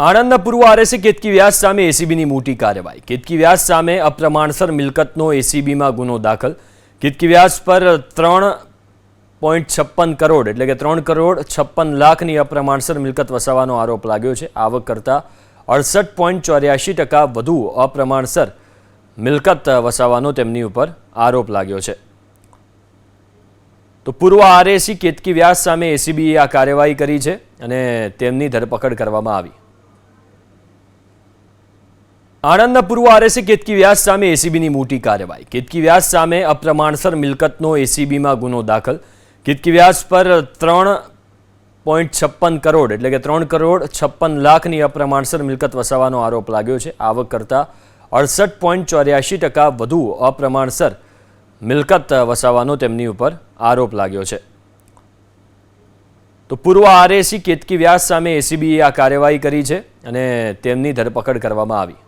આણંદના પૂર્વ આરએસી કેતકી વ્યાસ સામે એસીબીની મોટી કાર્યવાહી। કેતકી વ્યાસ સામે અપ્રમાણસર મિલકતનો એસીબીમાં ગુનો દાખલ। કેતકી વ્યાસ પર 3.56 કરોડ એટલે કે 3 કરોડ 56 લાખની અપ્રમાણસર મિલકત વસાવવાનો આરોપ લાગ્યો છે। આવક કરતાં 68.84% વધુ અપ્રમાણસર મિલકત વસાવવાનો તેમની ઉપર આરોપ લાગ્યો છે। તો પૂર્વ આરએસી કેતકી વ્યાસ સામે એસીબીએ આ કાર્યવાહી કરી છે અને તેમની ધરપકડ કરવામાં આવી। આણંદના પૂર્વ આરએસી કેતકી વ્યાસ સામે એસીબીની મોટી કાર્યવાહી। કેતકી વ્યાસ સામે અપ્રમાણસર મિલકતનો એસીબીમાં ગુનો દાખલ। કેતકી વ્યાસ પર 3.56 કરોડ એટલે કે 3 કરોડ 56 લાખની અપ્રમાણસર મિલકત વસાવવાનો આરોપ લાગ્યો છે। આવક કરતાં 68.84% વધુ અપ્રમાણસર મિલકત વસાવવાનો તેમની ઉપર આરોપ લાગ્યો છે। તો પૂર્વ આરએસી કેતકી વ્યાસ સામે એસીબીએ આ કાર્યવાહી કરી છે અને તેમની ધરપકડ કરવામાં આવી।